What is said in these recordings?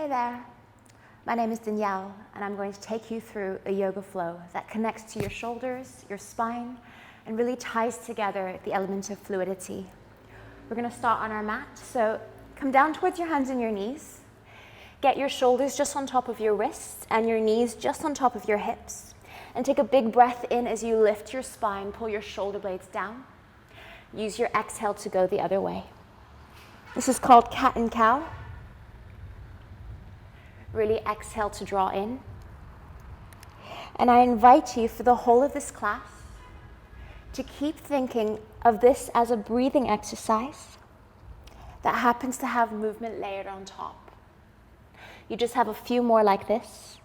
Hi there, my name is Danielle and I'm going to take you through a yoga flow that connects to your shoulders, your spine, and really ties together the element of fluidity. We're going to start on our mat, so come down towards your hands and your knees. Get your shoulders just on top of your wrists and your knees just on top of your hips. And take a big breath in as you lift your spine, pull your shoulder blades down. Use your exhale to go the other way. This is called cat and cow. Really exhale to draw in. And I invite you for the whole of this class to keep thinking of this as a breathing exercise that happens to have movement layered on top. You just have a few more like this.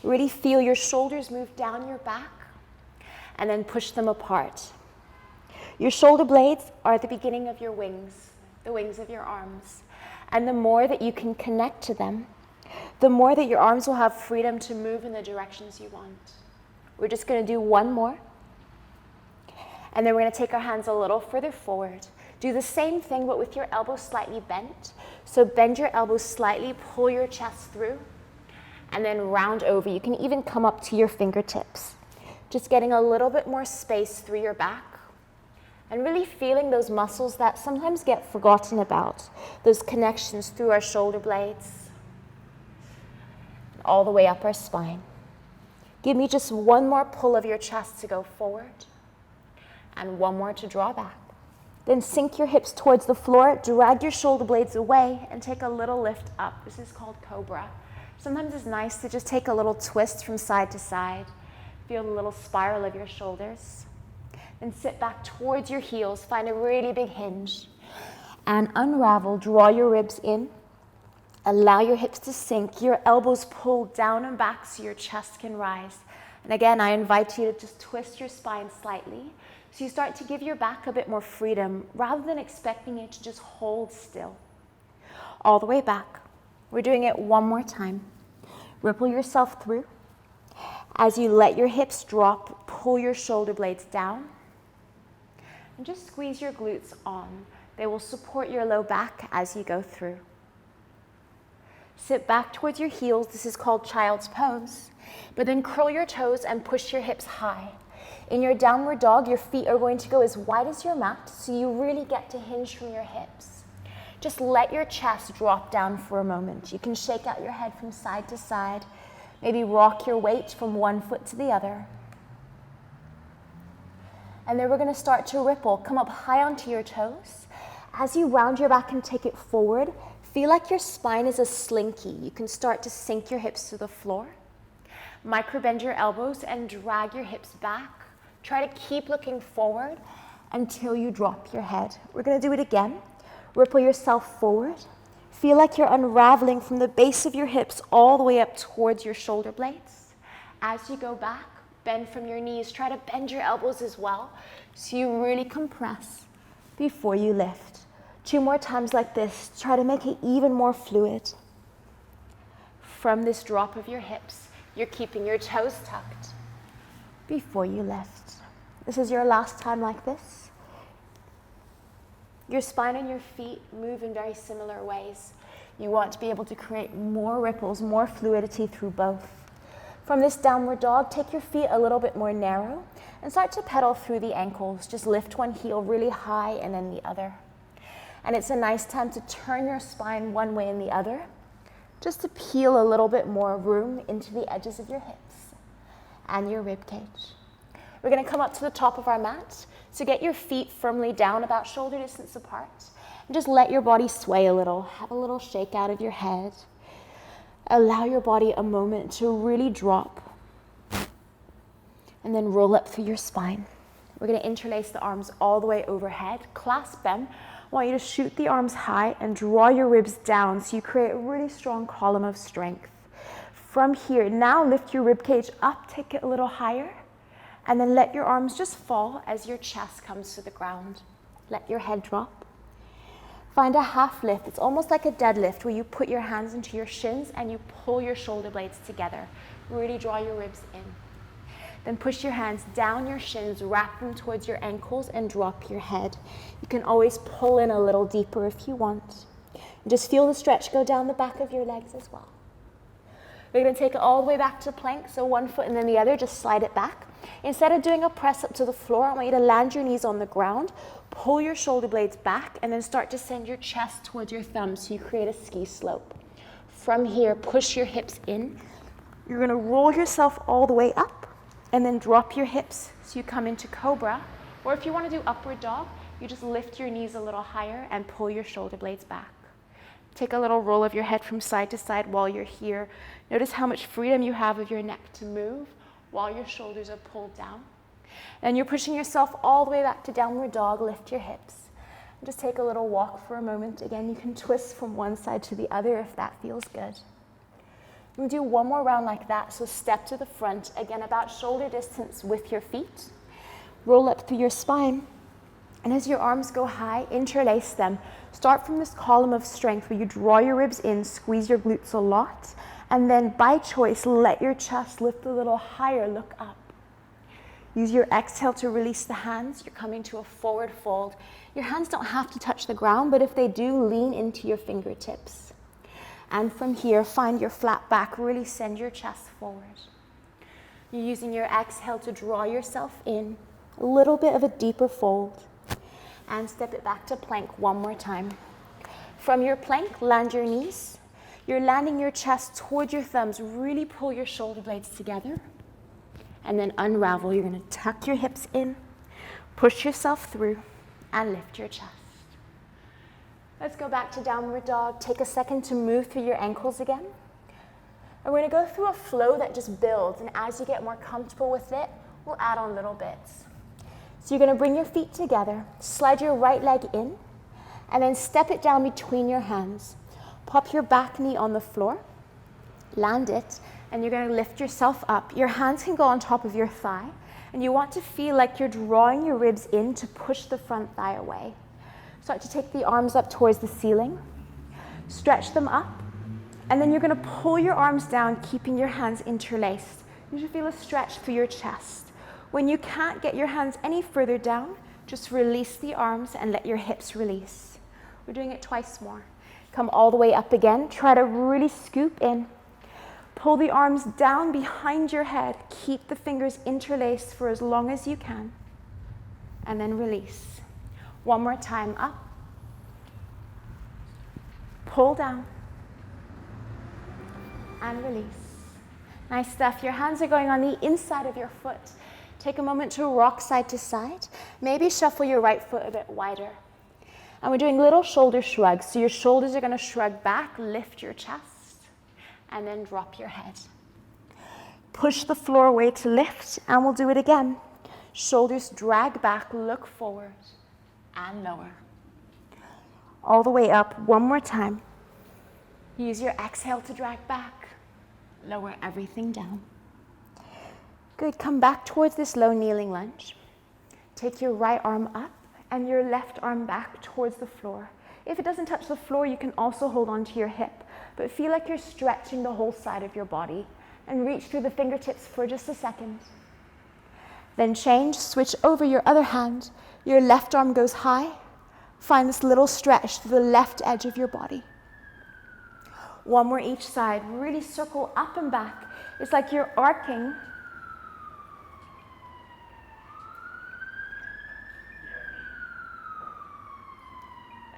Really feel your shoulders move down your back and then push them apart. Your shoulder blades are the beginning of your wings, the wings of your arms. And the more that you can connect to them, the more that your arms will have freedom to move in the directions you want. We're just going to do one more. And then we're going to take our hands a little further forward. Do the same thing, but with your elbows slightly bent. So bend your elbows slightly, pull your chest through, and then round over. You can even come up to your fingertips. Just getting a little bit more space through your back. And really feeling those muscles that sometimes get forgotten about. Those connections through our shoulder blades. All the way up our spine. Give me just one more pull of your chest to go forward and one more to draw back. Then sink your hips towards the floor, drag your shoulder blades away and take a little lift up. This is called cobra. Sometimes it's nice to just take a little twist from side to side. Feel the little spiral of your shoulders. Then sit back towards your heels, find a really big hinge and unravel, draw your ribs in. Allow your hips to sink, your elbows pull down and back so your chest can rise. And again, I invite you to just twist your spine slightly so you start to give your back a bit more freedom rather than expecting it to just hold still. All the way back. We're doing it one more time. Ripple yourself through. As you let your hips drop, pull your shoulder blades down. And just squeeze your glutes on. They will support your low back as you go through. Sit back towards your heels. This is called child's pose. But then curl your toes and push your hips high. In your downward dog, your feet are going to go as wide as your mat, so you really get to hinge from your hips. Just let your chest drop down for a moment. You can shake out your head from side to side. Maybe rock your weight from one foot to the other. And then we're going to start to ripple. Come up high onto your toes. As you round your back and take it forward, feel like your spine is a slinky. You can start to sink your hips to the floor. Micro-bend your elbows and drag your hips back. Try to keep looking forward until you drop your head. We're going to do it again. Ripple yourself forward. Feel like you're unraveling from the base of your hips all the way up towards your shoulder blades. As you go back, bend from your knees. Try to bend your elbows as well so you really compress before you lift. 2 more times like this. Try to make it even more fluid. From this drop of your hips, you're keeping your toes tucked before you lift. This is your last time like this. Your spine and your feet move in very similar ways. You want to be able to create more ripples, more fluidity through both. From this downward dog, take your feet a little bit more narrow and start to pedal through the ankles. Just lift one heel really high and then the other. And it's a nice time to turn your spine one way and the other, just to peel a little bit more room into the edges of your hips and your rib cage. We're going to come up to the top of our mat, so get your feet firmly down about shoulder distance apart, and just let your body sway a little. Have a little shake out of your head. Allow your body a moment to really drop, and then roll up through your spine. We're going to interlace the arms all the way overhead, clasp them. I want you to shoot the arms high and draw your ribs down so you create a really strong column of strength. From here, now lift your rib cage up, take it a little higher, and then let your arms just fall as your chest comes to the ground. Let your head drop. Find a half lift. It's almost like a deadlift where you put your hands into your shins and you pull your shoulder blades together. Really draw your ribs in. Then push your hands down your shins, wrap them towards your ankles and drop your head. You can always pull in a little deeper if you want. And just feel the stretch go down the back of your legs as well. We're going to take it all the way back to plank, so one foot and then the other, just slide it back. Instead of doing a press up to the floor, I want you to land your knees on the ground, pull your shoulder blades back, and then start to send your chest towards your thumbs so you create a ski slope. From here, push your hips in. You're going to roll yourself all the way up, and then drop your hips so you come into cobra. Or if you want to do upward dog, you just lift your knees a little higher and pull your shoulder blades back. Take a little roll of your head from side to side while you're here. Notice how much freedom you have of your neck to move while your shoulders are pulled down. And you're pushing yourself all the way back to downward dog. Lift your hips. And just take a little walk for a moment. Again, you can twist from one side to the other if that feels good. We'll do one more round like that. So step to the front. Again, about shoulder distance with your feet. Roll up through your spine. And as your arms go high, interlace them. Start from this column of strength where you draw your ribs in, squeeze your glutes a lot, and then by choice, let your chest lift a little higher, look up. Use your exhale to release the hands. You're coming to a forward fold. Your hands don't have to touch the ground, but if they do, lean into your fingertips. And from here, find your flat back, really send your chest forward. You're using your exhale to draw yourself in, a little bit of a deeper fold. And step it back to plank one more time. From your plank, land your knees. You're landing your chest toward your thumbs. Really pull your shoulder blades together. And then unravel. You're going to tuck your hips in, push yourself through, and lift your chest. Let's go back to downward dog. Take a second to move through your ankles again. And we're going to go through a flow that just builds. And as you get more comfortable with it, we'll add on little bits. So you're going to bring your feet together, slide your right leg in, and then step it down between your hands. Pop your back knee on the floor, land it, and you're going to lift yourself up. Your hands can go on top of your thigh, and you want to feel like you're drawing your ribs in to push the front thigh away. Start to take the arms up towards the ceiling, stretch them up, and then you're going to pull your arms down, keeping your hands interlaced. You should feel a stretch through your chest. When you can't get your hands any further down, just release the arms and let your hips release. We're doing it twice more. Come all the way up again. Try to really scoop in. Pull the arms down behind your head. Keep the fingers interlaced for as long as you can. And then release. One more time, up. Pull down. And release. Nice stuff. Your hands are going on the inside of your foot. Take a moment to rock side to side. Maybe shuffle your right foot a bit wider. And we're doing little shoulder shrugs. So your shoulders are going to shrug back, lift your chest, and then drop your head. Push the floor away to lift, and we'll do it again. Shoulders drag back, look forward, and lower. All the way up, one more time. Use your exhale to drag back. Lower everything down. Good, come back towards this low kneeling lunge. Take your right arm up and your left arm back towards the floor. If it doesn't touch the floor, you can also hold on to your hip, but feel like you're stretching the whole side of your body and reach through the fingertips for just a second. Then change, switch over your other hand. Your left arm goes high. Find this little stretch through the left edge of your body. One more each side. Really circle up and back. It's like you're arcing.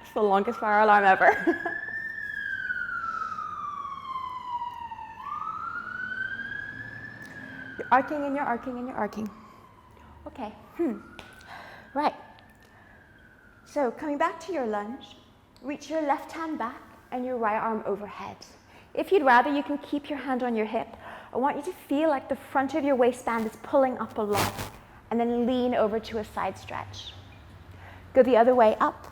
It's the longest fire alarm ever. You're arcing and you're arcing and you're arcing. Okay. Right. So coming back to your lunge, reach your left hand back and your right arm overhead. If you'd rather, you can keep your hand on your hip. I want you to feel like the front of your waistband is pulling up a lot, and then lean over to a side stretch. Go the other way, up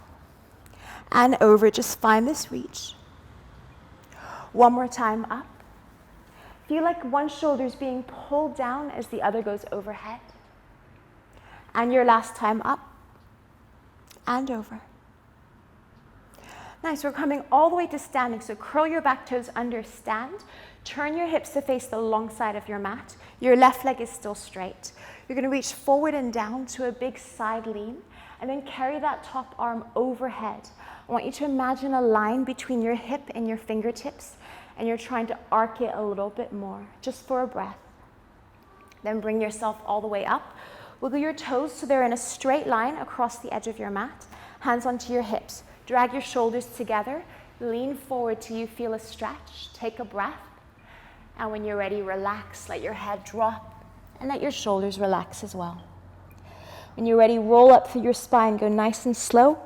and over. Just find this reach. One more time, up. Feel like one shoulder is being pulled down as the other goes overhead. And your last time, up and over. Nice, we're coming all the way to standing, so curl your back toes under, stand. Turn your hips to face the long side of your mat. Your left leg is still straight. You're going to reach forward and down to a big side lean, And then carry that top arm overhead. I want you to imagine a line between your hip and your fingertips, and you're trying to arc it a little bit more, just for a breath. Then bring yourself all the way up. Wiggle your toes so they're in a straight line across the edge of your mat. Hands onto your hips. Drag your shoulders together. Lean forward till you feel a stretch. Take a breath. And when you're ready, relax. Let your head drop and let your shoulders relax as well. When you're ready, roll up through your spine. Go nice and slow.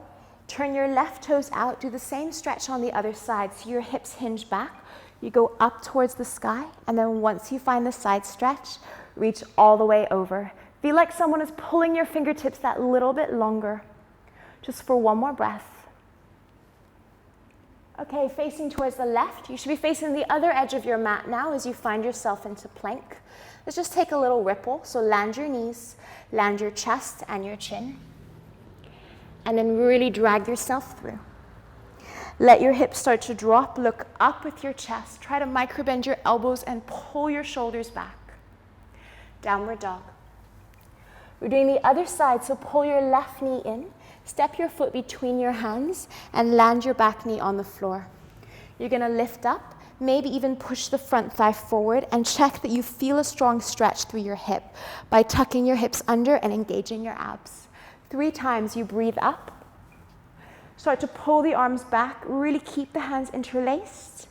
Turn your left toes out. Do the same stretch on the other side so your hips hinge back. You go up towards the sky, and then once you find the side stretch, reach all the way over. Feel like someone is pulling your fingertips that little bit longer. Just for one more breath. Okay, facing towards the left. You should be facing the other edge of your mat now as you find yourself into plank. Let's just take a little ripple. So land your knees, land your chest and your chin. And then really drag yourself through. Let your hips start to drop. Look up with your chest. Try to microbend your elbows and pull your shoulders back. Downward dog. We're doing the other side, so pull your left knee in. Step your foot between your hands and land your back knee on the floor. You're going to lift up, maybe even push the front thigh forward, and check that you feel a strong stretch through your hip by tucking your hips under and engaging your abs. 3 times you breathe up. Start to pull the arms back, really keep the hands interlaced.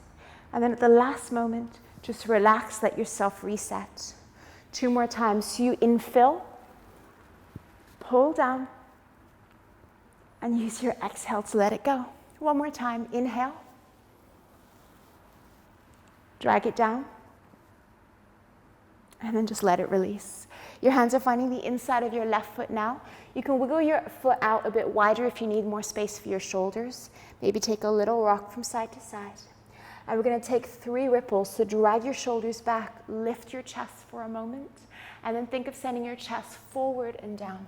And then at the last moment, just relax, let yourself reset. 2 more times. So you infill, pull down, and use your exhale to let it go. 1 more time. Inhale. Drag it down. And then just let it release. Your hands are finding the inside of your left foot now. You can wiggle your foot out a bit wider if you need more space for your shoulders. Maybe take a little rock from side to side. And we're going to take 3 ripples. So drag your shoulders back, lift your chest for a moment, and then think of sending your chest forward and down.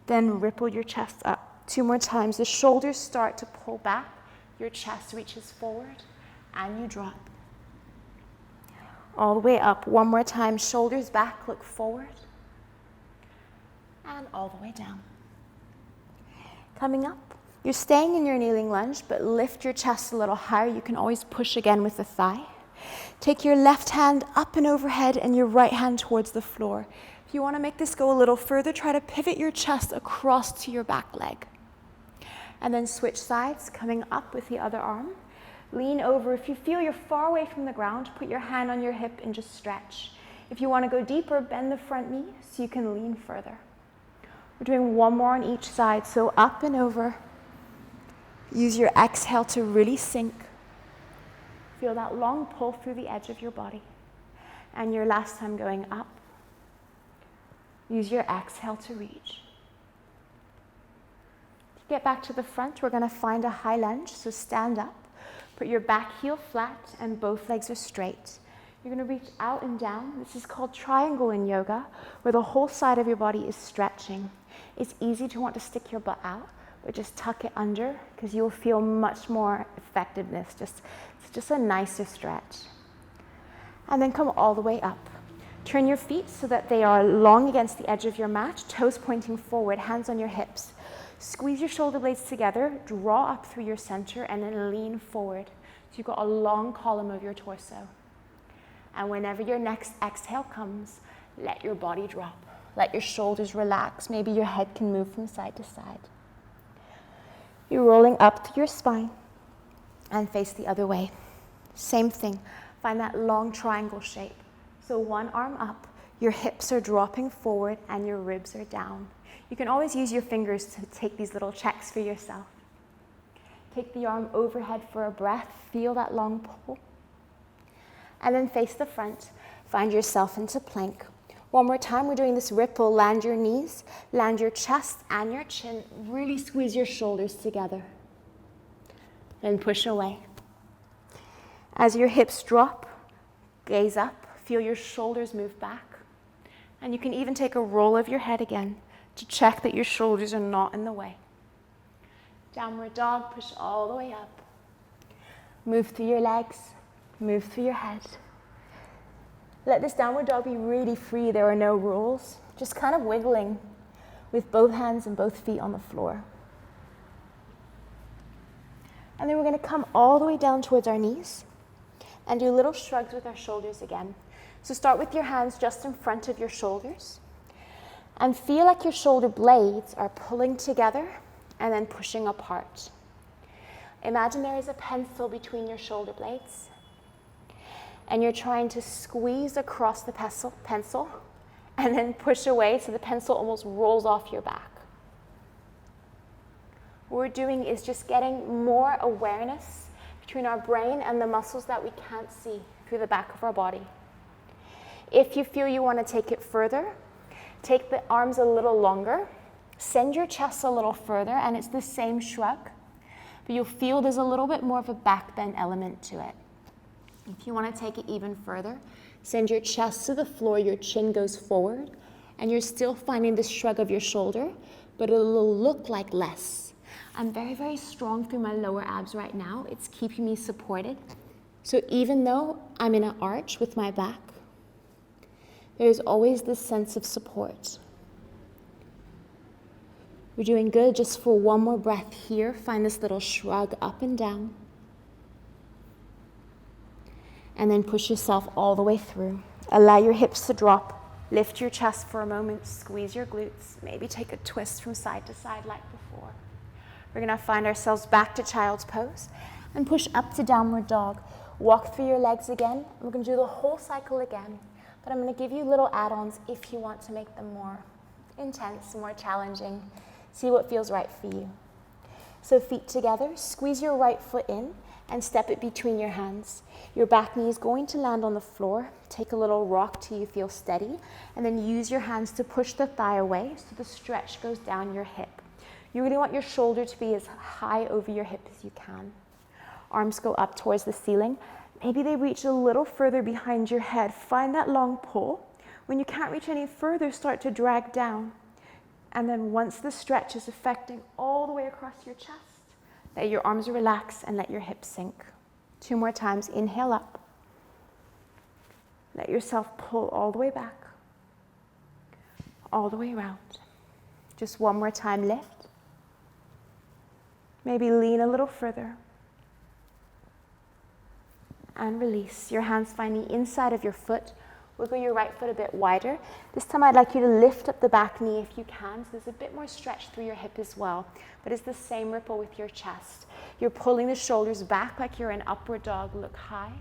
Then ripple your chest up. 2 more times. The shoulders start to pull back, your chest reaches forward, and you drop. All the way up. 1 more time. Shoulders back, look forward, and all the way down. Coming up. You're staying in your kneeling lunge, but lift your chest a little higher. You can always push again with the thigh. Take your left hand up and overhead and your right hand towards the floor. If you want to make this go a little further, try to pivot your chest across to your back leg. And then switch sides, coming up with the other arm. Lean over. If you feel you're far away from the ground, put your hand on your hip and just stretch. If you want to go deeper, bend the front knee so you can lean further. We're doing 1 more on each side, so up and over. Use your exhale to really sink. Feel that long pull through the edge of your body. And your last time going up. Use your exhale to reach. To get back to the front, we're going to find a high lunge, so stand up. Put your back heel flat and both legs are straight. You're going to reach out and down. This is called triangle in yoga, where the whole side of your body is stretching. It's easy to want to stick your butt out, but just tuck it under because you'll feel much more effectiveness. It's just a nicer stretch. And then come all the way up. Turn your feet so that they are long against the edge of your mat, toes pointing forward, hands on your hips. Squeeze your shoulder blades together, draw up through your center, and then lean forward. So you've got a long column of your torso. And whenever your next exhale comes, let your body drop. Let your shoulders relax. Maybe your head can move from side to side. You're rolling up to your spine and face the other way. Same thing. Find that long triangle shape. So 1 arm up, your hips are dropping forward and your ribs are down. You can always use your fingers to take these little checks for yourself. Take the arm overhead for a breath. Feel that long pull. And then face the front. Find yourself into plank. 1 more time, we're doing this ripple. Land your knees, land your chest and your chin. Really squeeze your shoulders together. Then push away. As your hips drop, gaze up. Feel your shoulders move back. And you can even take a roll of your head again to check that your shoulders are not in the way. Downward dog, push all the way up. Move through your legs, move through your head. Let this downward dog be really free. There are no rules. Just kind of wiggling. with both hands and both feet on the floor. And then we're going to come all the way down towards our knees and do little shrugs with our shoulders again. So start with your hands just in front of your shoulders and feel like your shoulder blades are pulling together and then pushing apart. Imagine there is a pencil between your shoulder blades and you're trying to squeeze across the pencil and then push away so the pencil almost rolls off your back. What we're doing is just getting more awareness between our brain and the muscles that we can't see through the back of our body. If you feel you want to take it further, take the arms a little longer, send your chest a little further, and it's the same shrug, but you'll feel there's a little bit more of a back bend element to it. If you want to take it even further, send your chest to the floor, your chin goes forward, and you're still finding this shrug of your shoulder, but it'll look like less. I'm very, very strong through my lower abs right now. It's keeping me supported. So even though I'm in an arch with my back, there's always this sense of support. We're doing good. Just for one more breath here, find this little shrug up and down. And then push yourself all the way through. Allow your hips to drop. Lift your chest for a moment. Squeeze your glutes. Maybe take a twist from side to side like before. We're going to find ourselves back to child's pose and push up to downward dog. Walk through your legs again. We're going to do the whole cycle again. But I'm going to give you little add-ons if you want to make them more intense, more challenging. See what feels right for you. So feet together, squeeze your right foot in and step it between your hands. Your back knee is going to land on the floor. Take a little rock till you feel steady, and then use your hands to push the thigh away so the stretch goes down your hip. You really want your shoulder to be as high over your hip as you can. Arms go up towards the ceiling. Maybe they reach a little further behind your head. Find that long pull. When you can't reach any further, start to drag down. And then once the stretch is affecting all the way across your chest, let your arms relax and let your hips sink. 2 more times. Inhale up. Let yourself pull all the way back, all the way around. Just 1 more time. Lift. Maybe lean a little further. And release. Your hands find the inside of your foot. Wiggle your right foot a bit wider. This time I'd like you to lift up the back knee if you can, so there's a bit more stretch through your hip as well. But it's the same ripple with your chest. You're pulling the shoulders back like you're in upward dog. Look high.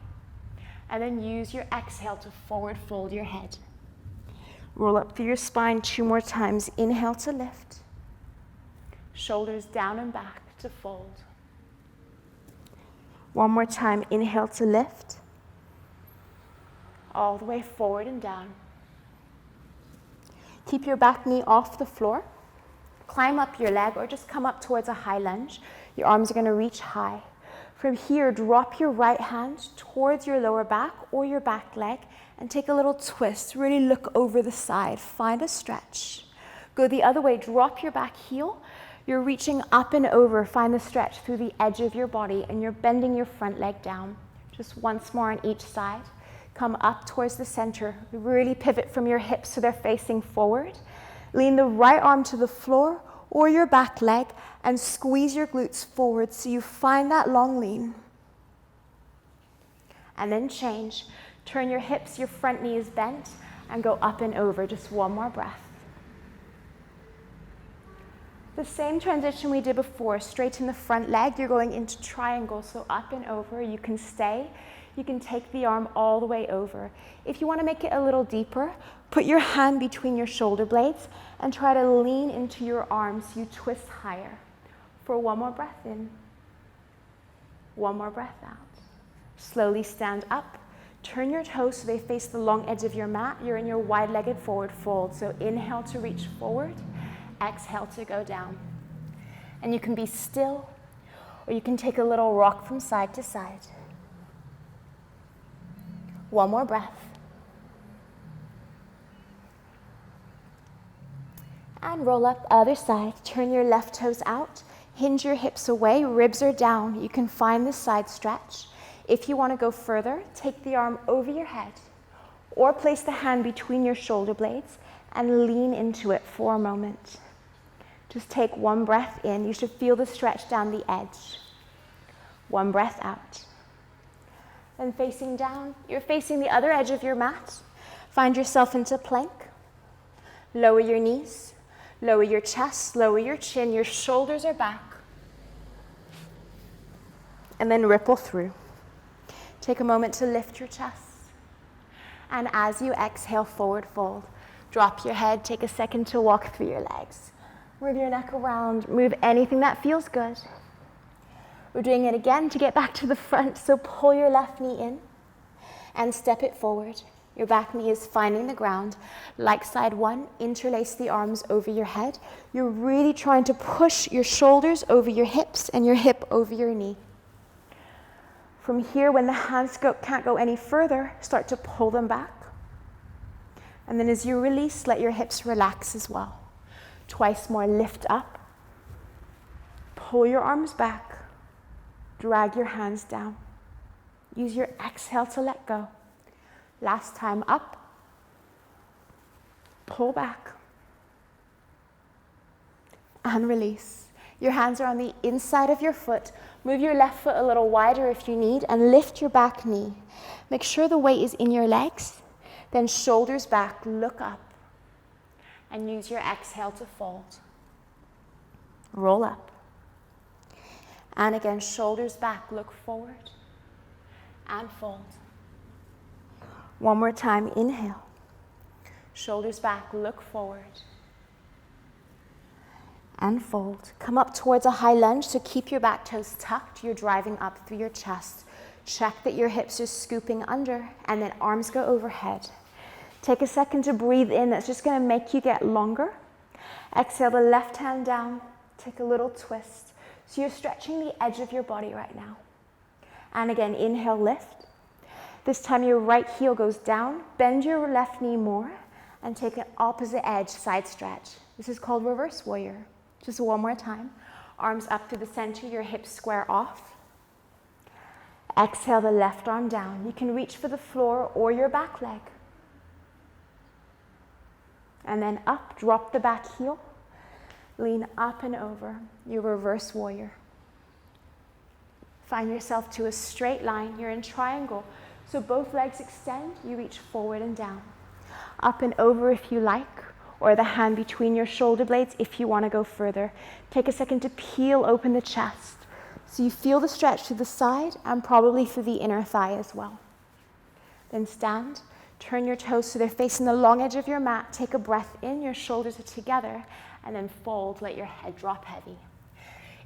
And then use your exhale to forward fold your head. Roll up through your spine 2 more times. Inhale to lift. Shoulders down and back to fold. 1 more time. Inhale to lift. All the way forward and down. Keep your back knee off the floor. Climb up your leg or just come up towards a high lunge. Your arms are going to reach high. From here, drop your right hand towards your lower back or your back leg and take a little twist. Really look over the side. Find a stretch. Go the other way. Drop your back heel. You're reaching up and over. Find the stretch through the edge of your body and you're bending your front leg down. Just once more on each side. Come up towards the center. Really pivot from your hips so they're facing forward. Lean the right arm to the floor or your back leg and squeeze your glutes forward so you find that long lean. And then change. Turn your hips, your front knee is bent, and go up and over. Just 1 more breath. The same transition we did before. Straighten the front leg. You're going into triangle, so up and over. You can stay. You can take the arm all the way over. If you want to make it a little deeper, put your hand between your shoulder blades and try to lean into your arms so you twist higher. For 1 more breath in. 1 more breath out. Slowly stand up. Turn your toes so they face the long edge of your mat. You're in your wide-legged forward fold. So inhale to reach forward. Exhale to go down. And you can be still, or you can take a little rock from side to side. 1 more breath. And roll up other side. Turn your left toes out. Hinge your hips away. Ribs are down. You can find this side stretch. If you want to go further, take the arm over your head or place the hand between your shoulder blades and lean into it for a moment. Just take one breath in. You should feel the stretch down the edge. One breath out. Then facing down, you're facing the other edge of your mat. Find yourself into plank. Lower your knees, lower your chest, lower your chin, your shoulders are back. And then ripple through. Take a moment to lift your chest. And as you exhale, forward fold. Drop your head, take a second to walk through your legs. Move your neck around, move anything that feels good. We're doing it again to get back to the front, so pull your left knee in and step it forward. Your back knee is finding the ground. Like side one, interlace the arms over your head. You're really trying to push your shoulders over your hips and your hip over your knee. From here, when the hands can't go any further, start to pull them back. And then as you release, let your hips relax as well. Twice more, lift up. Pull your arms back. Drag your hands down. Use your exhale to let go. Last time, up. Pull back. And release. Your hands are on the inside of your foot. Move your left foot a little wider if you need and lift your back knee. Make sure the weight is in your legs. Then shoulders back, look up. And use your exhale to fold. Roll up. And again, shoulders back, look forward. And fold. One more time, inhale. Shoulders back, look forward. And fold. Come up towards a high lunge, so keep your back toes tucked. You're driving up through your chest. Check that your hips are scooping under, and then arms go overhead. Take a second to breathe in. That's just going to make you get longer. Exhale the left hand down. Take a little twist. So you're stretching the edge of your body right now. And again, inhale, lift. This time your right heel goes down. Bend your left knee more and take an opposite edge side stretch. This is called reverse warrior. Just one more time. Arms up to the center, your hips square off. Exhale the left arm down. You can reach for the floor or your back leg. And then up, drop the back heel. Lean up and over, your reverse warrior. Find yourself to a straight line. You're in triangle. So both legs extend, you reach forward and down. Up and over if you like, or the hand between your shoulder blades if you want to go further. Take a second to peel open the chest. So you feel the stretch to the side and probably through the inner thigh as well. Then stand, turn your toes so they're facing the long edge of your mat. Take a breath in, your shoulders are together, and then fold, let your head drop heavy.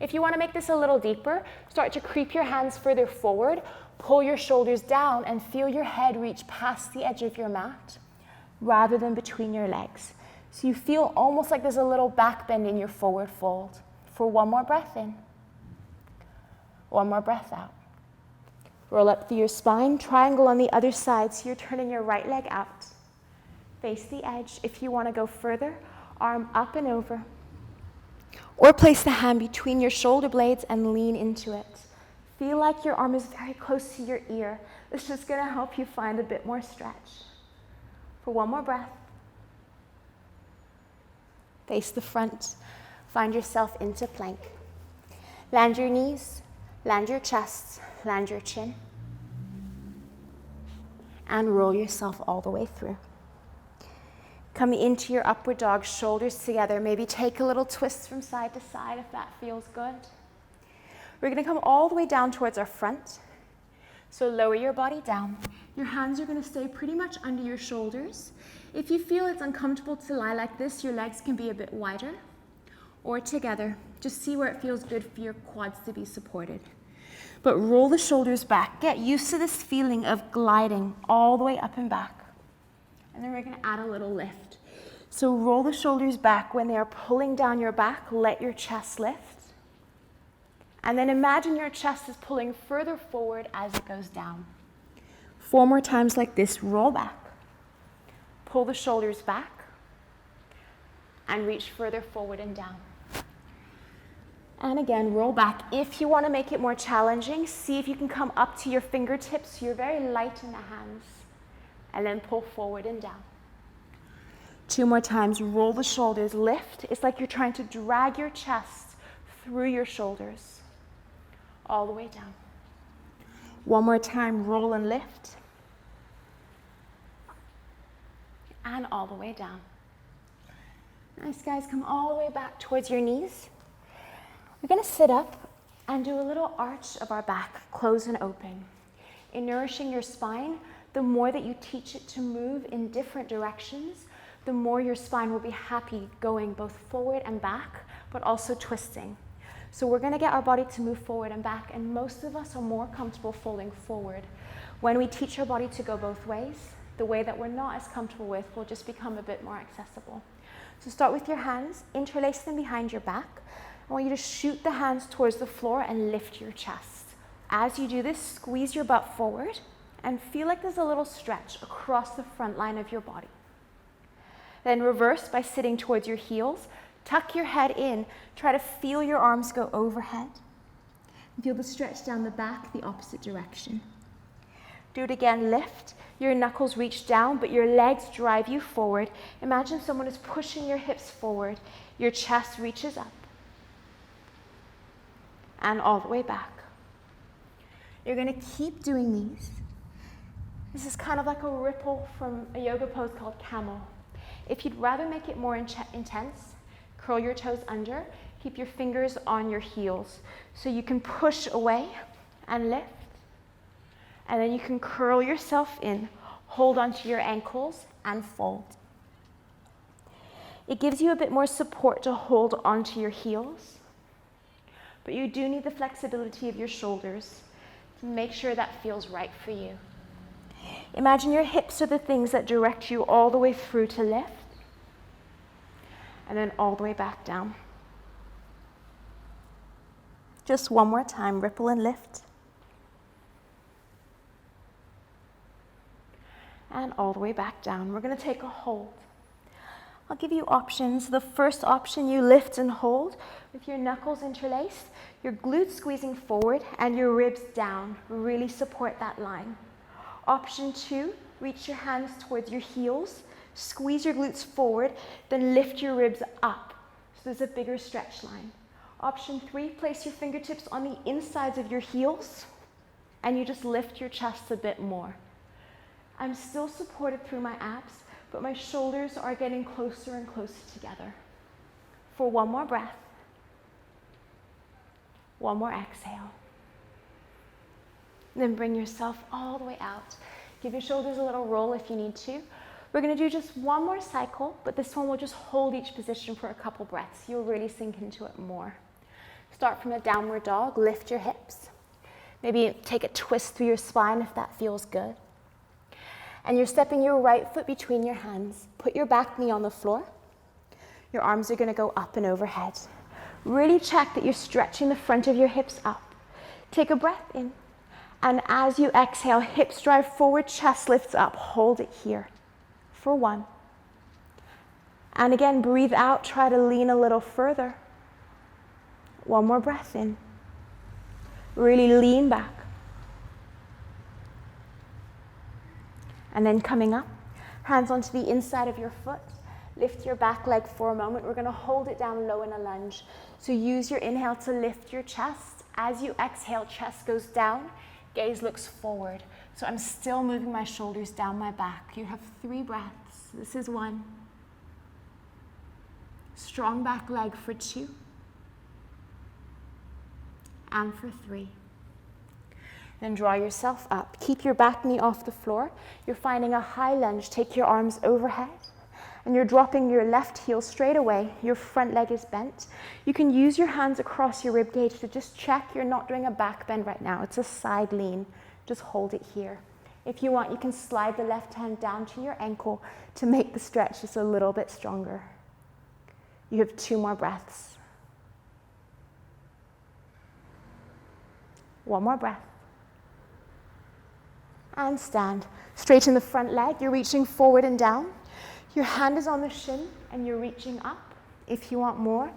If you want to make this a little deeper, start to creep your hands further forward, pull your shoulders down, and feel your head reach past the edge of your mat rather than between your legs. So you feel almost like there's a little back bend in your forward fold. For one more breath in. One more breath out. Roll up through your spine, triangle on the other side, so you're turning your right leg out. Face the edge. If you want to go further, arm up and over. Or place the hand between your shoulder blades and lean into it. Feel like your arm is very close to your ear. This is just going to help you find a bit more stretch. For one more breath. Face the front. Find yourself into plank. Land your knees, land your chest, land your chin. And roll yourself all the way through. Come into your upward dog, shoulders together. Maybe take a little twist from side to side if that feels good. We're going to come all the way down towards our front. So lower your body down. Your hands are going to stay pretty much under your shoulders. If you feel it's uncomfortable to lie like this, your legs can be a bit wider or together. Just see where it feels good for your quads to be supported. But roll the shoulders back. Get used to this feeling of gliding all the way up and back. And then we're going to add a little lift. So roll the shoulders back. When they are pulling down your back, let your chest lift. And then imagine your chest is pulling further forward as it goes down. 4 more times like this. Roll back. Pull the shoulders back. And reach further forward and down. And again, roll back. If you want to make it more challenging, see if you can come up to your fingertips so you're very light in the hands. And then pull forward and down. 2 more times, roll the shoulders, lift. It's like you're trying to drag your chest through your shoulders, all the way down. 1 more time, roll and lift. And all the way down. Nice, guys, come all the way back towards your knees. We're gonna sit up and do a little arch of our back, close and open. In nourishing your spine, the more that you teach it to move in different directions, the more your spine will be happy going both forward and back, but also twisting. So we're gonna get our body to move forward and back, and most of us are more comfortable folding forward. When we teach our body to go both ways, the way that we're not as comfortable with will just become a bit more accessible. So start with your hands, interlace them behind your back. I want you to shoot the hands towards the floor and lift your chest. As you do this, squeeze your butt forward and feel like there's a little stretch across the front line of your body. Then reverse by sitting towards your heels. Tuck your head in. Try to feel your arms go overhead. Feel the stretch down the back, the opposite direction. Do it again, lift. Your knuckles reach down, but your legs drive you forward. Imagine someone is pushing your hips forward. Your chest reaches up. And all the way back. You're gonna keep doing these. This is kind of like a ripple from a yoga pose called camel. If you'd rather make it more intense, curl your toes under, keep your fingers on your heels so you can push away and lift. And then you can curl yourself in, hold onto your ankles and fold. It gives you a bit more support to hold onto your heels, but you do need the flexibility of your shoulders to make sure that feels right for you. Imagine your hips are the things that direct you all the way through to lift, and then all the way back down. Just one more time, ripple and lift. And all the way back down. We're gonna take a hold. I'll give you options. The first option, you lift and hold with your knuckles interlaced, your glutes squeezing forward and your ribs down. Really support that line. Option 2, reach your hands towards your heels, squeeze your glutes forward, then lift your ribs up. So there's a bigger stretch line. Option 3, place your fingertips on the insides of your heels and you just lift your chest a bit more. I'm still supported through my abs, but my shoulders are getting closer and closer together. For one more breath, one more exhale. Then bring yourself all the way out. Give your shoulders a little roll if you need to. We're gonna do just one more cycle, but this one will just hold each position for a couple breaths. You'll really sink into it more. Start from a downward dog, lift your hips. Maybe take a twist through your spine if that feels good. And you're stepping your right foot between your hands. Put your back knee on the floor. Your arms are gonna go up and overhead. Really check that you're stretching the front of your hips up. Take a breath in. And as you exhale, hips drive forward, chest lifts up. Hold it here for 1. And again, breathe out, try to lean a little further. 1 more breath in. Really lean back. And then coming up, hands onto the inside of your foot. Lift your back leg for a moment. We're gonna hold it down low in a lunge. So use your inhale to lift your chest. As you exhale, chest goes down, gaze looks forward. So I'm still moving my shoulders down my back. You have 3 breaths. This is 1. Strong back leg for 2. And for 3. Then draw yourself up. Keep your back knee off the floor. You're finding a high lunge. Take your arms overhead. And you're dropping your left heel straight away. Your front leg is bent. You can use your hands across your rib cage to just check you're not doing a back bend right now. It's a side lean. Just hold it here. If you want, you can slide the left hand down to your ankle to make the stretch just a little bit stronger. You have 2 more breaths. 1 more breath. And stand. Straighten the front leg. You're reaching forward and down. Your hand is on the shin and you're reaching up. If you want more,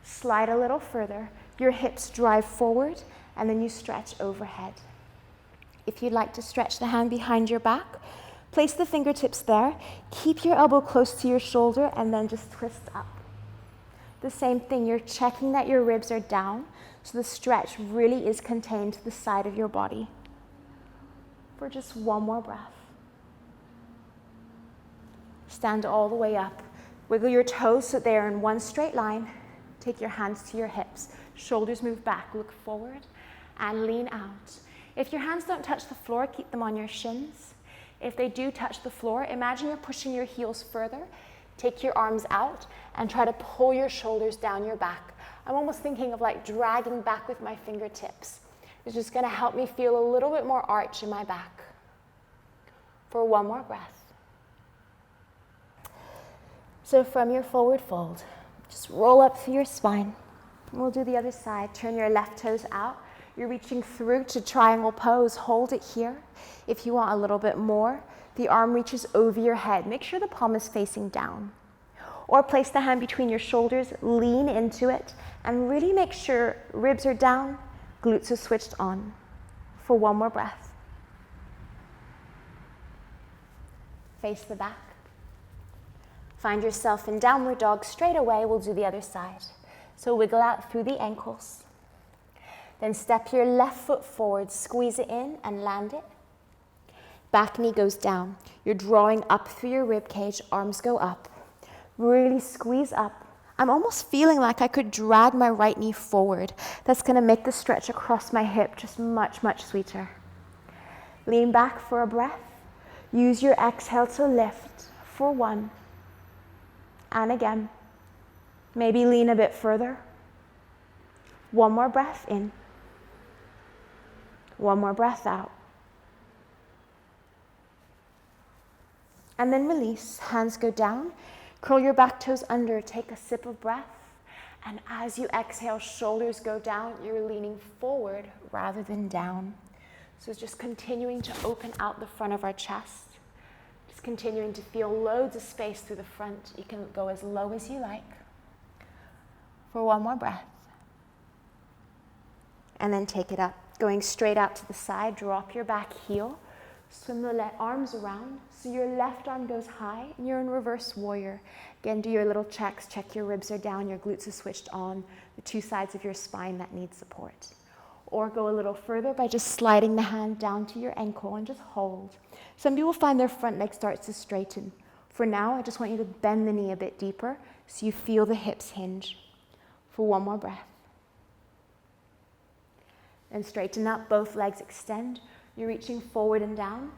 slide a little further. Your hips drive forward and then you stretch overhead. If you'd like to stretch the hand behind your back, Place the fingertips there. Keep your elbow close to your shoulder and then just twist up. The same thing, you're checking that your ribs are down, so the stretch really is contained to the side of your body. For just one more breath. Stand all the way up. Wiggle your toes so they are in one straight line. Take your hands to your hips. Shoulders move back, look forward, and lean out. If your hands don't touch the floor, keep them on your shins. If they do touch the floor, imagine you're pushing your heels further. Take your arms out and try to pull your shoulders down your back. I'm almost thinking of like dragging back with my fingertips. It's just going to help me feel a little bit more arch in my back. For one more breath. So from your forward fold, just roll up through your spine. We'll do the other side. Turn your left toes out. You're reaching through to triangle pose. Hold it here. If you want a little bit more, the arm reaches over your head. Make sure the palm is facing down. Or place the hand between your shoulders, lean into it, and really make sure ribs are down, glutes are switched on. For one more breath. Face the back. Find yourself in downward dog straight away. We'll do the other side. So wiggle out through the ankles. Then step your left foot forward, squeeze it in and land it. Back knee goes down. You're drawing up through your rib cage, arms go up. Really squeeze up. I'm almost feeling like I could drag my right knee forward. That's going to make the stretch across my hip just much, much sweeter. Lean back for a breath. Use your exhale to lift for one. And again. Maybe lean a bit further. One more breath in. One more breath out. And then release. Hands go down. Curl your back toes under. Take a sip of breath. And as you exhale, shoulders go down. You're leaning forward rather than down. So it's just continuing to open out the front of our chest. Just continuing to feel loads of space through the front. You can go as low as you like. For one more breath. And then take it up. Going straight out to the side, drop your back heel. Swim the arms around. So your left arm goes high and you're in reverse warrior. Again, do your little checks. Check your ribs are down, your glutes are switched on, the two sides of your spine that need support. Or go a little further by just sliding the hand down to your ankle and just hold. Some people find their front leg starts to straighten. For now, I just want you to bend the knee a bit deeper so you feel the hips hinge. For one more breath. Then straighten up, both legs extend. You're reaching forward and down.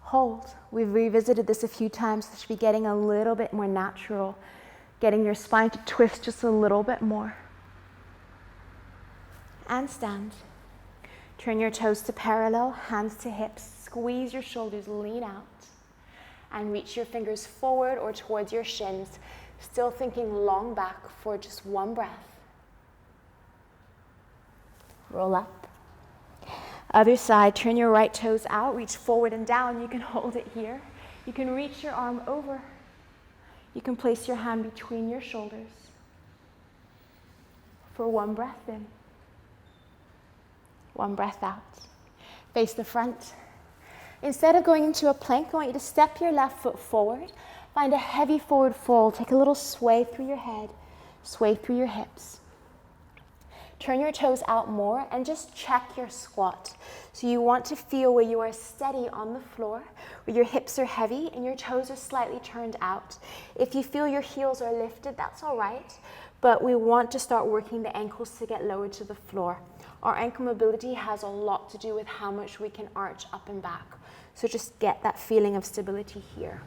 Hold. We've revisited this a few times. This should be getting a little bit more natural. Getting your spine to twist just a little bit more. And stand. Turn your toes to parallel, hands to hips. Squeeze your shoulders, lean out. And reach your fingers forward or towards your shins. Still thinking long back for just one breath. Roll up. Other side, turn your right toes out, reach forward and down. You can hold it here. You can reach your arm over. You can place your hand between your shoulders. For one breath in. One breath out. Face the front. Instead of going into a plank, I want you to step your left foot forward. Find a heavy forward fold. Take a little sway through your head, sway through your hips. Turn your toes out more and just check your squat. So you want to feel where you are steady on the floor, where your hips are heavy and your toes are slightly turned out. If you feel your heels are lifted, that's all right, but we want to start working the ankles to get lower to the floor. Our ankle mobility has a lot to do with how much we can arch up and back. So just get that feeling of stability here.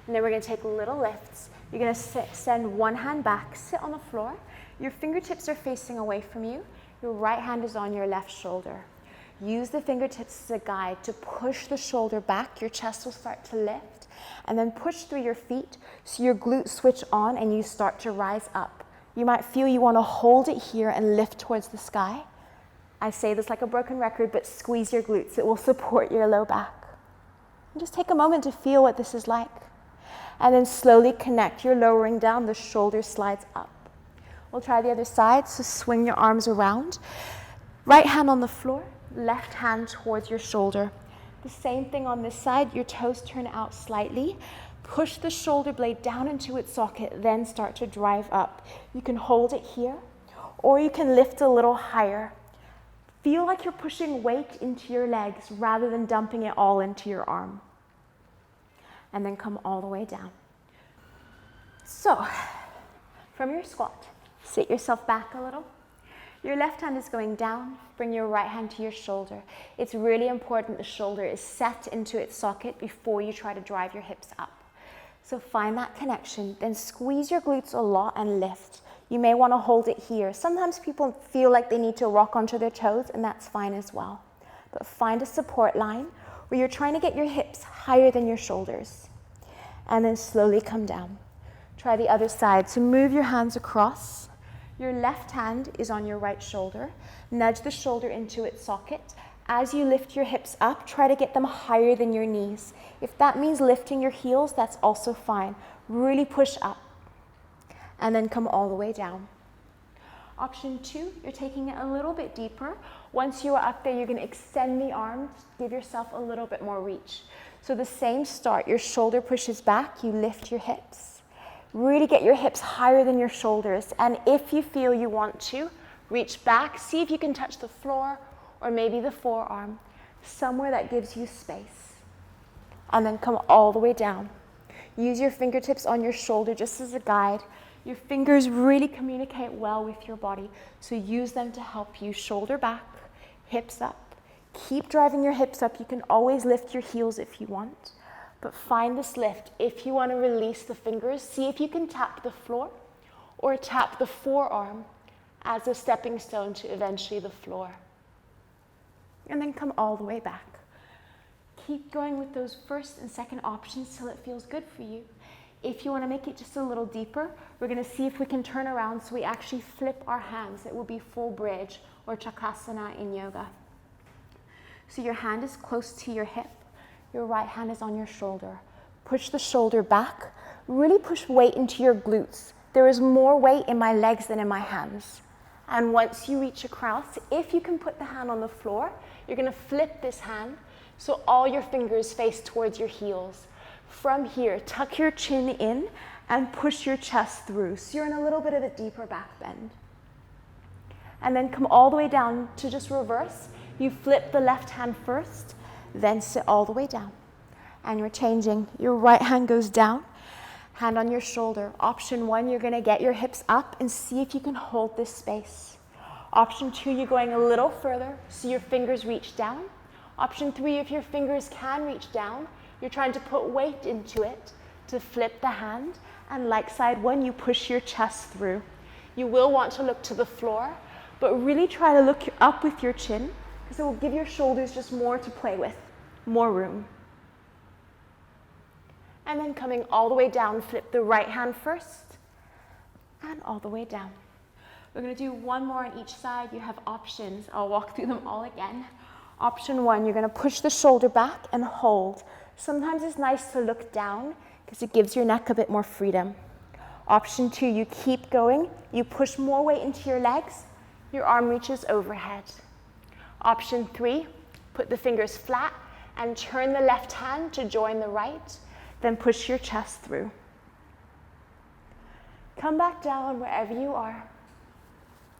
And then we're going to take little lifts. You're going to send one hand back, sit on the floor. Your fingertips are facing away from you. Your right hand is on your left shoulder. Use the fingertips as a guide to push the shoulder back. Your chest will start to lift. And then push through your feet so your glutes switch on and you start to rise up. You might feel you want to hold it here and lift towards the sky. I say this like a broken record, but squeeze your glutes. It will support your low back. And just take a moment to feel what this is like. And then slowly connect. You're lowering down, the shoulder slides up. We'll try the other side, so swing your arms around. Right hand on the floor, left hand towards your shoulder. The same thing on this side, your toes turn out slightly. Push the shoulder blade down into its socket, then start to drive up. You can hold it here, or you can lift a little higher. Feel like you're pushing weight into your legs rather than dumping it all into your arm. And then come all the way down. So, from your squat, sit yourself back a little. Your left hand is going down, bring your right hand to your shoulder. It's really important the shoulder is set into its socket before you try to drive your hips up. So find that connection, then squeeze your glutes a lot and lift. You may want to hold it here. Sometimes people feel like they need to rock onto their toes, and that's fine as well. But find a support line where you're trying to get your hips higher than your shoulders. And then slowly come down. Try the other side. So move your hands across. Your left hand is on your right shoulder. Nudge the shoulder into its socket. As you lift your hips up, try to get them higher than your knees. If that means lifting your heels, that's also fine. Really push up. And then come all the way down. Option 2, you're taking it a little bit deeper. Once you are up there, you're going to extend the arms, give yourself a little bit more reach. So the same start, your shoulder pushes back, you lift your hips. Really get your hips higher than your shoulders. And if you feel you want to, reach back, see if you can touch the floor or maybe the forearm, somewhere that gives you space. And then come all the way down. Use your fingertips on your shoulder just as a guide. Your fingers really communicate well with your body, so use them to help you shoulder back, hips up. Keep driving your hips up. You can always lift your heels if you want, but find this lift. If you want to release the fingers, see if you can tap the floor or tap the forearm as a stepping stone to eventually the floor. And then come all the way back. Keep going with those first and second options till it feels good for you. If you want to make it just a little deeper, we're going to see if we can turn around so we actually flip our hands. It will be full bridge or chakasana in yoga. So your hand is close to your hip. Your right hand is on your shoulder. Push the shoulder back. Really push weight into your glutes. There is more weight in my legs than in my hands. And once you reach across, if you can put the hand on the floor, you're going to flip this hand so all your fingers face towards your heels. From here, tuck your chin in and push your chest through. So you're in a little bit of a deeper back bend. And then come all the way down to just reverse. You flip the left hand first, then sit all the way down. And you're changing. Your right hand goes down, hand on your shoulder. Option 1, you're going to get your hips up and see if you can hold this space. Option 2, you're going a little further so your fingers reach down. Option 3, if your fingers can reach down, you're trying to put weight into it to flip the hand. And like side 1, you push your chest through. You will want to look to the floor, but really try to look up with your chin because it will give your shoulders just more to play with, more room. And then coming all the way down, flip the right hand first and all the way down. We're going to do one more on each side. You have options. I'll walk through them all again. Option 1, you're going to push the shoulder back and hold. Sometimes it's nice to look down because it gives your neck a bit more freedom. Option 2, you keep going. You push more weight into your legs. Your arm reaches overhead. Option 3, put the fingers flat and turn the left hand to join the right. Then push your chest through. Come back down wherever you are,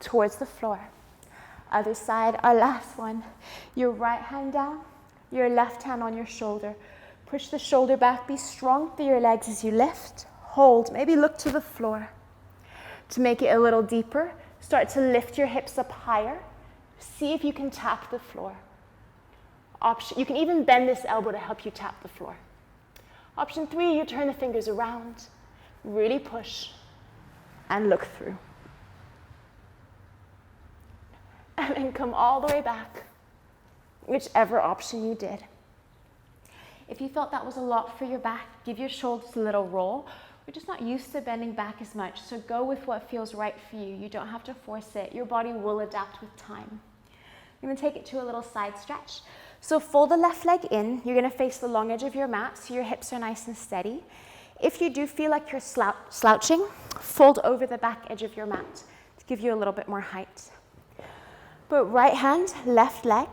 towards the floor. Other side, our last one. Your right hand down, your left hand on your shoulder. Push the shoulder back, be strong through your legs as you lift. Hold, maybe look to the floor. To make it a little deeper, start to lift your hips up higher. See if you can tap the floor. You can even bend this elbow to help you tap the floor. Option 3, you turn the fingers around, really push, and look through. And then come all the way back, whichever option you did. If you felt that was a lot for your back, give your shoulders a little roll. We're just not used to bending back as much, so go with what feels right for you. You don't have to force it. Your body will adapt with time. I'm going to take it to a little side stretch. So fold the left leg in. You're going to face the long edge of your mat so your hips are nice and steady. If you do feel like you're slouching, fold over the back edge of your mat to give you a little bit more height. But right hand, left leg.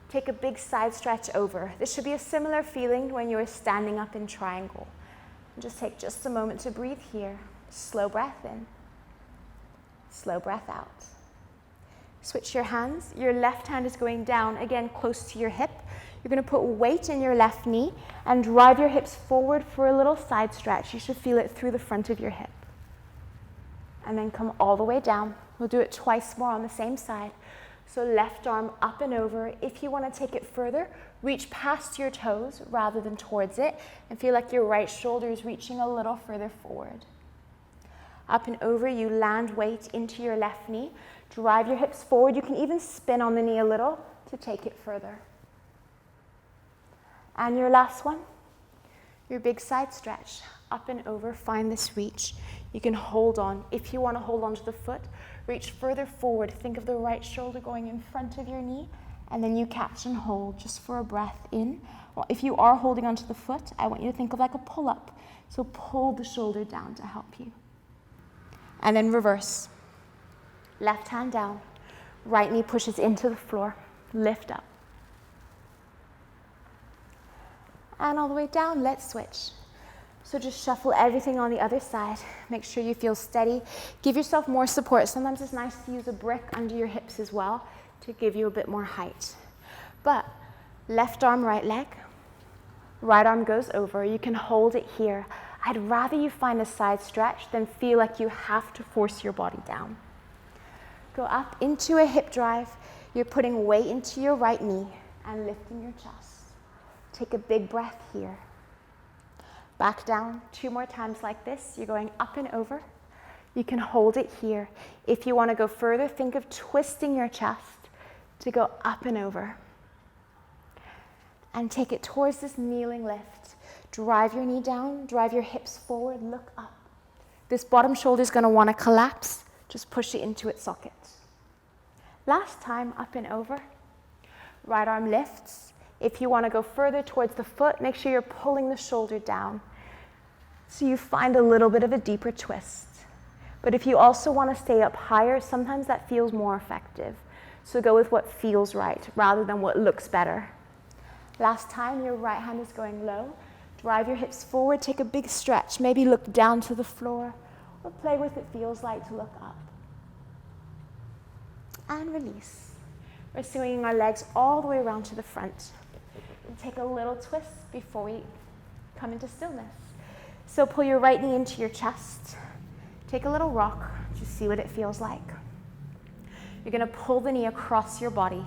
Take a big side stretch over. This should be a similar feeling when you're standing up in triangle. Just take just a moment to breathe here. Slow breath in. Slow breath out. Switch your hands. Your left hand is going down, again, close to your hip. You're going to put weight in your left knee and drive your hips forward for a little side stretch. You should feel it through the front of your hip. And then come all the way down. We'll do it twice more on the same side. So left arm up and over. If you want to take it further, reach past your toes rather than towards it, and feel like your right shoulder is reaching a little further forward. Up and over, you land weight into your left knee. Drive your hips forward. You can even spin on the knee a little to take it further. And your last one, your big side stretch. Up and over, find this reach. You can hold on. If you want to hold on to the foot, reach further forward. Think of the right shoulder going in front of your knee, and then you catch and hold just for a breath in. Well, if you are holding onto the foot, I want you to think of like a pull-up. So pull the shoulder down to help you. And then reverse. Left hand down. Right knee pushes into the floor. Lift up. And all the way down, let's switch. So just shuffle everything on the other side. Make sure you feel steady. Give yourself more support. Sometimes it's nice to use a brick under your hips as well to give you a bit more height. But left arm, right leg. Right arm goes over. You can hold it here. I'd rather you find a side stretch than feel like you have to force your body down. Go up into a hip drive. You're putting weight into your right knee and lifting your chest. Take a big breath here. Back down 2 more times like this. You're going up and over. You can hold it here. If you want to go further, think of twisting your chest to go up and over. And take it towards this kneeling lift. Drive your knee down, drive your hips forward, look up. This bottom shoulder is going to want to collapse. Just push it into its socket. Last time, up and over. Right arm lifts. If you want to go further towards the foot, make sure you're pulling the shoulder down so you find a little bit of a deeper twist. But if you also want to stay up higher, sometimes that feels more effective. So go with what feels right rather than what looks better. Last time, your right hand is going low. Drive your hips forward, take a big stretch. Maybe look down to the floor or play with it feels like to look up. And release. We're swinging our legs all the way around to the front. And take a little twist before we come into stillness. So pull your right knee into your chest. Take a little rock, just see what it feels like. You're going to pull the knee across your body.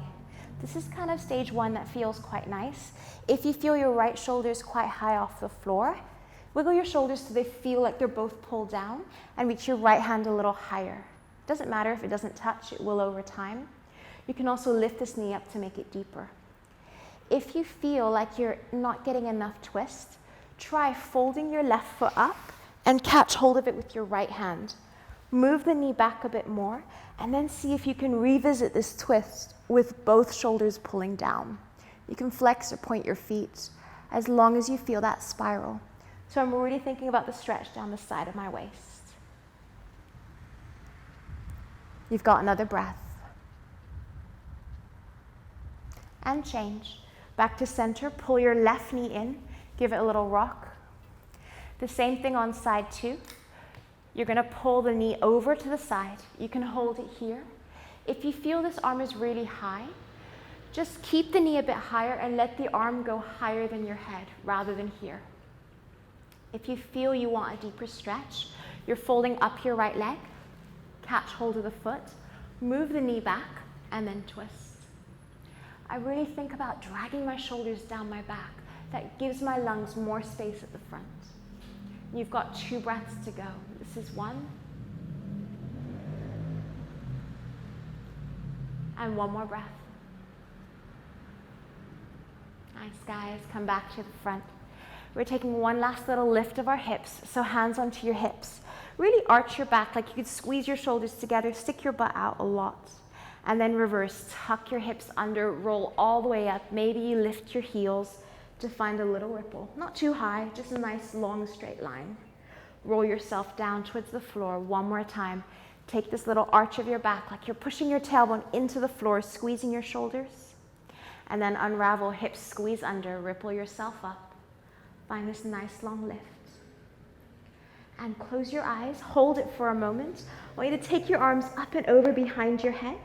This is kind of stage 1 that feels quite nice. If you feel your right shoulder is quite high off the floor, wiggle your shoulders so they feel like they're both pulled down and reach your right hand a little higher. Doesn't matter if it doesn't touch, it will over time. You can also lift this knee up to make it deeper. If you feel like you're not getting enough twist, try folding your left foot up and catch hold of it with your right hand. Move the knee back a bit more, and then see if you can revisit this twist with both shoulders pulling down. You can flex or point your feet as long as you feel that spiral. So I'm already thinking about the stretch down the side of my waist. You've got another breath. And change. Back to center, pull your left knee in, give it a little rock. The same thing on side 2. You're going to pull the knee over to the side. You can hold it here. If you feel this arm is really high, just keep the knee a bit higher and let the arm go higher than your head rather than here. If you feel you want a deeper stretch, you're folding up your right leg, catch hold of the foot, move the knee back, and then twist. I really think about dragging my shoulders down my back. That gives my lungs more space at the front. You've got 2 breaths to go. This is 1. And 1 more breath. Nice, guys. Come back to the front. We're taking one last little lift of our hips. So hands onto your hips. Really arch your back like you could squeeze your shoulders together. Stick your butt out a lot. And then reverse, tuck your hips under, roll all the way up. Maybe you lift your heels to find a little ripple. Not too high, just a nice long straight line. Roll yourself down towards the floor 1 more time. Take this little arch of your back like you're pushing your tailbone into the floor, squeezing your shoulders. And then unravel, hips squeeze under, ripple yourself up. Find this nice long lift. And close your eyes, hold it for a moment. I want you to take your arms up and over behind your head.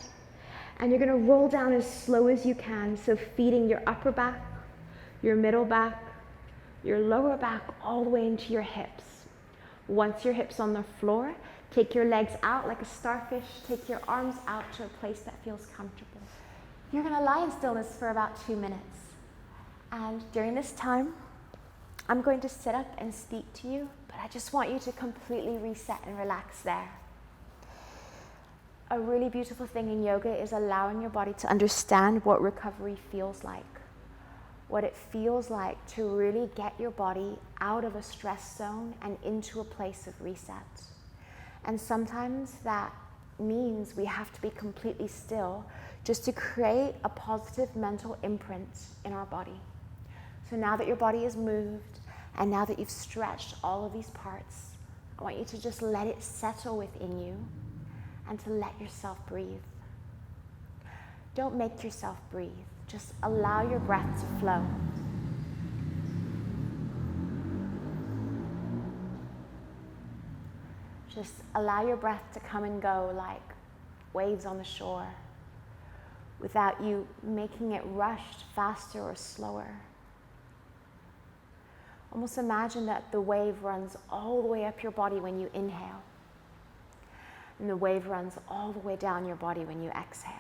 And you're gonna roll down as slow as you can, so feeding your upper back, your middle back, your lower back, all the way into your hips. Once your hips on the floor, take your legs out like a starfish, take your arms out to a place that feels comfortable. You're gonna lie in stillness for about 2 minutes. And during this time, I'm going to sit up and speak to you, but I just want you to completely reset and relax there. A really beautiful thing in yoga is allowing your body to understand what recovery feels like. What it feels like to really get your body out of a stress zone and into a place of reset. And sometimes that means we have to be completely still just to create a positive mental imprint in our body. So now that your body is moved and now that you've stretched all of these parts, I want you to just let it settle within you and to let yourself breathe. Don't make yourself breathe. Just allow your breath to flow. Just allow your breath to come and go like waves on the shore without you making it rushed faster or slower. Almost imagine that the wave runs all the way up your body when you inhale, and the wave runs all the way down your body when you exhale.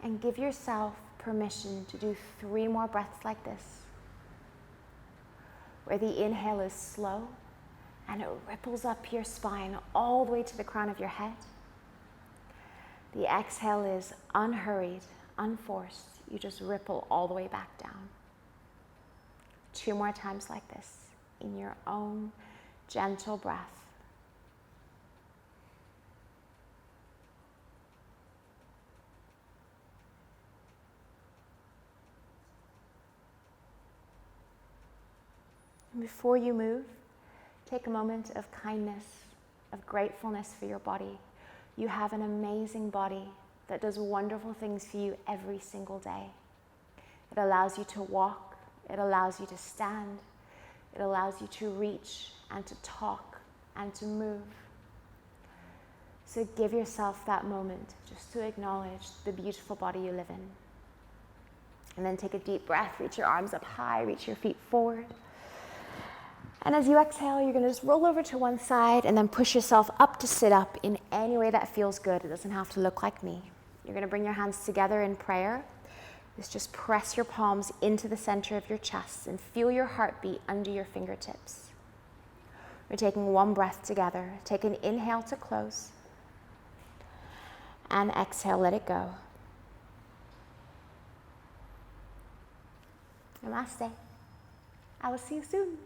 And give yourself permission to do 3 more breaths like this, where the inhale is slow and it ripples up your spine all the way to the crown of your head. The exhale is unhurried, unforced. You just ripple all the way back down. 2 more times like this in your own gentle breath. And before you move, take a moment of kindness, of gratefulness for your body. You have an amazing body that does wonderful things for you every single day. It allows you to walk, it allows you to stand, it allows you to reach and to talk and to move. So give yourself that moment just to acknowledge the beautiful body you live in. And then take a deep breath, reach your arms up high, reach your feet forward. And as you exhale, you're going to just roll over to one side and then push yourself up to sit up in any way that feels good. It doesn't have to look like me. You're going to bring your hands together in prayer. Just press your palms into the center of your chest and feel your heartbeat under your fingertips. We're taking 1 breath together. Take an inhale to close. And exhale, let it go. Namaste. I will see you soon.